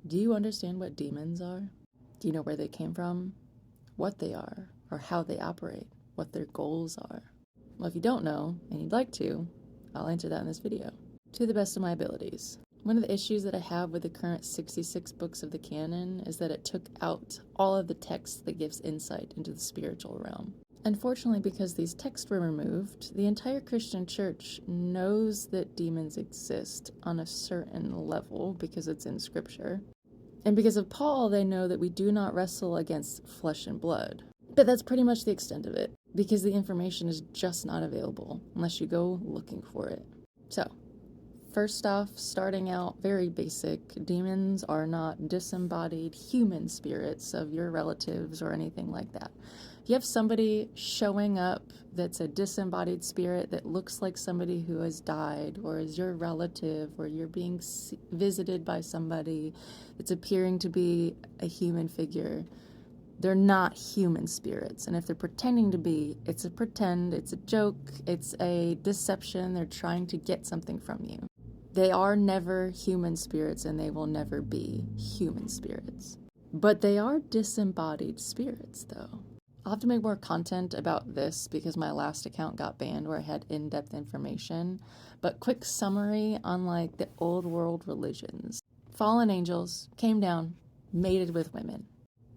Do you understand what demons are? Do you know where they came from, what they are, or how they operate, what their goals are? Well, if you don't know, and you'd like to, I'll answer that in this video, to the best of my abilities. One of the issues that I have with the current 66 books of the canon is that it took out all of the text that gives insight into the spiritual realm. Unfortunately, because these texts were removed, the entire Christian church knows that demons exist on a certain level because it's in scripture. And because of Paul, they know that we do not wrestle against flesh and blood. But that's pretty much the extent of it, because the information is just not available unless you go looking for it. So, first off, starting out very basic, demons are not disembodied human spirits of your relatives or anything like that. If you have somebody showing up that's a disembodied spirit that looks like somebody who has died, or is your relative, or you're being visited by somebody that's appearing to be a human figure, they're not human spirits. And if they're pretending to be, it's a pretend, it's a joke, it's a deception. They're trying to get something from you. They are never human spirits, and they will never be human spirits. But they are disembodied spirits, though. I'll have to make more content about this because my last account got banned where I had in-depth information. But quick summary on like the old world religions. Fallen angels came down, mated with women.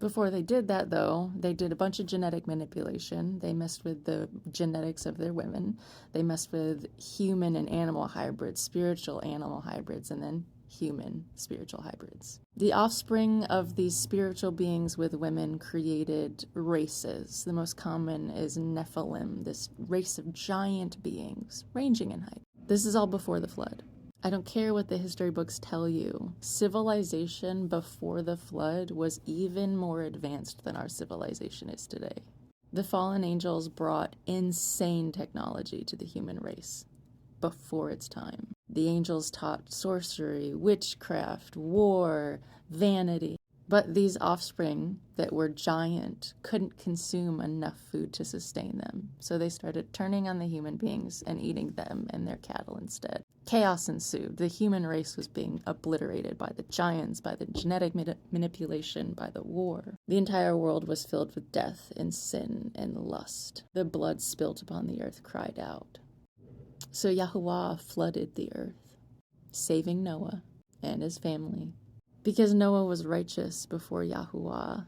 Before they did that, though, they did a bunch of genetic manipulation. They messed with the genetics of their women. They messed with human and animal hybrids, spiritual animal hybrids, and then human spiritual hybrids. The offspring of these spiritual beings with women created races. The most common is Nephilim, this race of giant beings, ranging in height. This is all before the flood. I don't care what the history books tell you. Civilization before the flood was even more advanced than our civilization is today. The fallen angels brought insane technology to the human race before its time. The angels taught sorcery, witchcraft, war, vanity. But these offspring that were giant couldn't consume enough food to sustain them. So they started turning on the human beings and eating them and their cattle instead. Chaos ensued. The human race was being obliterated by the giants, by the genetic manipulation, by the war. The entire world was filled with death and sin and lust. The blood spilt upon the earth cried out. So Yahuwah flooded the earth, saving Noah and his family, because Noah was righteous before Yahuwah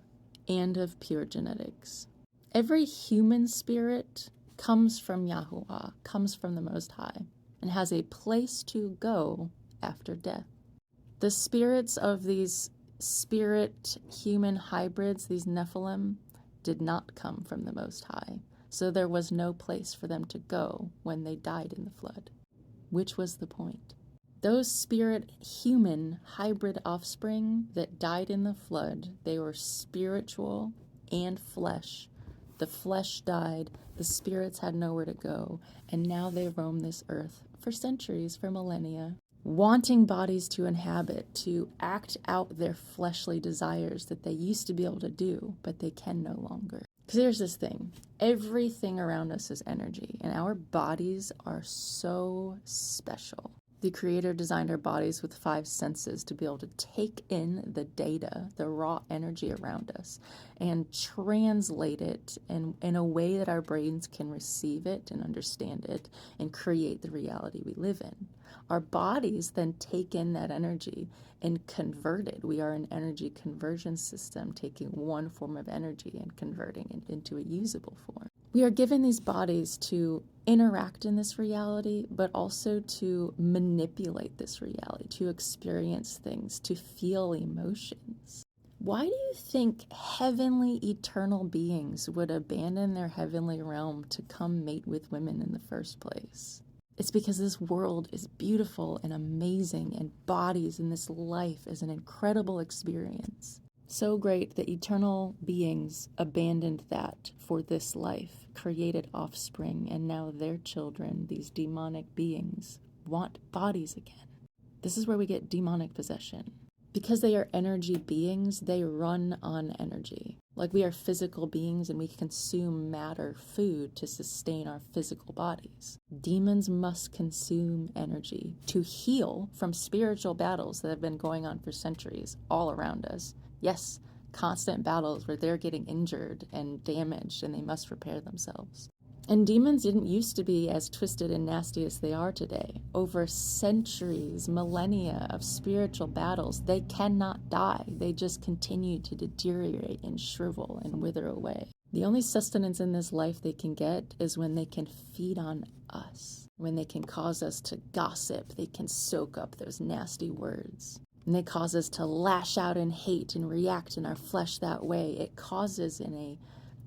and of pure genetics. Every human spirit comes from Yahuwah, comes from the Most High, and has a place to go after death. The spirits of these spirit-human hybrids, these Nephilim, did not come from the Most High. So there was no place for them to go when they died in the flood, which was the point. Those spirit-human hybrid offspring that died in the flood, they were spiritual and flesh. The flesh died, the spirits had nowhere to go, and now they roam this earth for centuries, for millennia, wanting bodies to inhabit, to act out their fleshly desires that they used to be able to do, but they can no longer. Because here's this thing, everything around us is energy, and our bodies are so special. The Creator designed our bodies with 5 senses to be able to take in the data, the raw energy around us, and translate it in a way that our brains can receive it and understand it and create the reality we live in. Our bodies then take in that energy and convert it. We are an energy conversion system, taking one form of energy and converting it into a usable form. We are given these bodies to interact in this reality, but also to manipulate this reality, to experience things, to feel emotions. Why do you think heavenly eternal beings would abandon their heavenly realm to come mate with women in the first place? It's because this world is beautiful and amazing, and bodies in this life is an incredible experience. So great that eternal beings abandoned that for this life, created offspring, and now their children, these demonic beings, want bodies again. This is where we get demonic possession. Because they are energy beings, they run on energy. Like we are physical beings and we consume matter, food to sustain our physical bodies. Demons must consume energy to heal from spiritual battles that have been going on for centuries all around us. Yes, constant battles where they're getting injured and damaged and they must repair themselves. And demons didn't used to be as twisted and nasty as they are today. Over centuries, millennia of spiritual battles, they cannot die. They just continue to deteriorate and shrivel and wither away. The only sustenance in this life they can get is when they can feed on us, when they can cause us to gossip, they can soak up those nasty words. And they cause us to lash out in hate and react in our flesh that way. It causes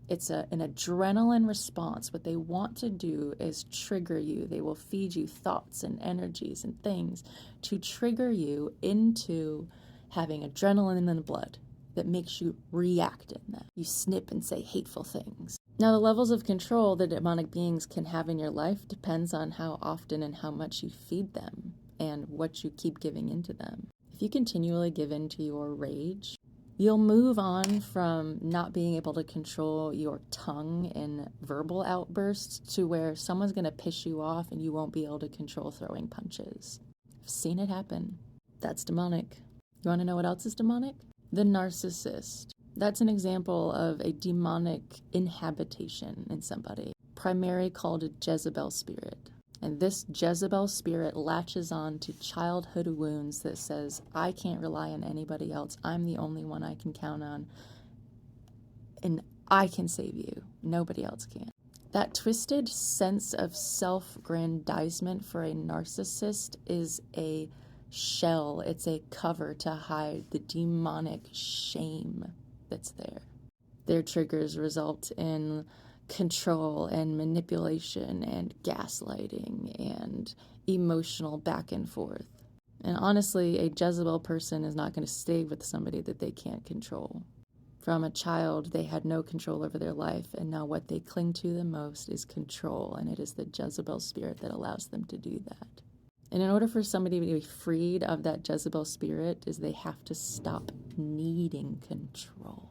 It's an adrenaline response. What they want to do is trigger you. They will feed you thoughts and energies and things to trigger you into having adrenaline in the blood that makes you react in that. You snip and say hateful things. Now, the levels of control that demonic beings can have in your life depends on how often and how much you feed them and what you keep giving into them. If you continually give into your rage, you'll move on from not being able to control your tongue in verbal outbursts to where someone's going to piss you off and you won't be able to control throwing punches. I've seen it happen. That's demonic. You want to know what else is demonic? The narcissist. That's an example of a demonic inhabitation in somebody, primarily called a Jezebel spirit. And this Jezebel spirit latches on to childhood wounds that says, I can't rely on anybody else. I'm the only one I can count on. And I can save you. Nobody else can. That twisted sense of self-grandizement for a narcissist is a shell. It's a cover to hide the demonic shame that's there. Their triggers result in control and manipulation and gaslighting and emotional back and forth. And honestly, a Jezebel person is not going to stay with somebody that they can't control. From a child, they had no control over their life, and now what they cling to the most is control, and it is the Jezebel spirit that allows them to do that. And in order for somebody to be freed of that Jezebel spirit, is they have to stop needing control.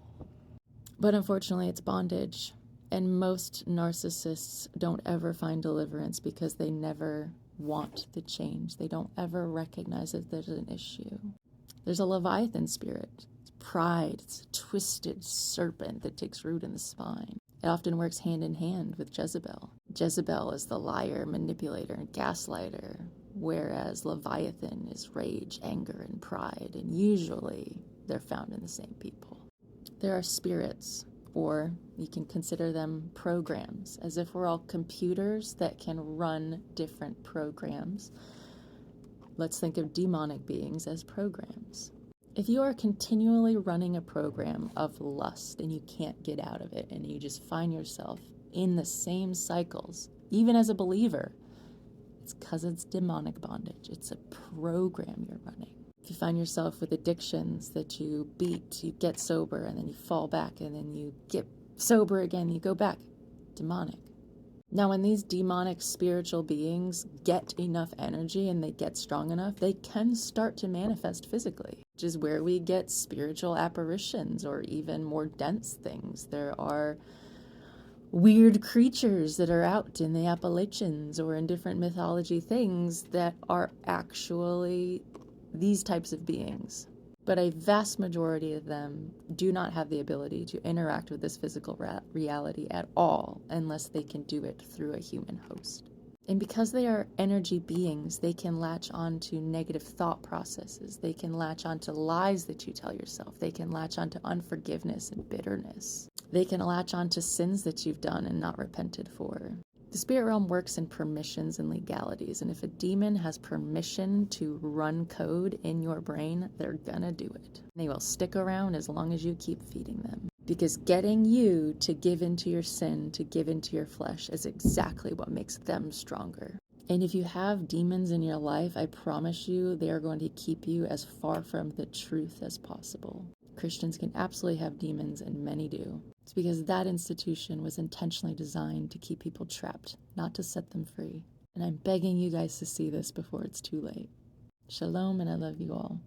But unfortunately, it's bondage. And most narcissists don't ever find deliverance because they never want the change. They don't ever recognize that there's an issue. There's a Leviathan spirit. It's pride. It's a twisted serpent that takes root in the spine. It often works hand in hand with Jezebel. Jezebel is the liar, manipulator, and gaslighter, whereas Leviathan is rage, anger, and pride. And usually they're found in the same people. There are spirits, or you can consider them programs, as if we're all computers that can run different programs. Let's think of demonic beings as programs. If you are continually running a program of lust and you can't get out of it and you just find yourself in the same cycles, even as a believer, it's because it's demonic bondage. It's a program you're running. If you find yourself with addictions that you beat, you get sober, and then you fall back, and then you get sober again, you go back. Demonic. Now, when these demonic spiritual beings get enough energy and they get strong enough, they can start to manifest physically, which is where we get spiritual apparitions or even more dense things. There are weird creatures that are out in the Appalachians or in different mythology things that are actually these types of beings. But a vast majority of them do not have the ability to interact with this physical reality at all unless they can do it through a human host. And because they are energy beings, they can latch on to negative thought processes. They can latch on to lies that you tell yourself. They can latch on to unforgiveness and bitterness. They can latch on to sins that you've done and not repented for. The spirit realm works in permissions and legalities, and if a demon has permission to run code in your brain, they're gonna do it. They will stick around as long as you keep feeding them. Because getting you to give into your sin, to give into your flesh, is exactly what makes them stronger. And if you have demons in your life, I promise you they are going to keep you as far from the truth as possible. Christians can absolutely have demons, and many do. It's because that institution was intentionally designed to keep people trapped, not to set them free. And I'm begging you guys to see this before it's too late. Shalom, and I love you all.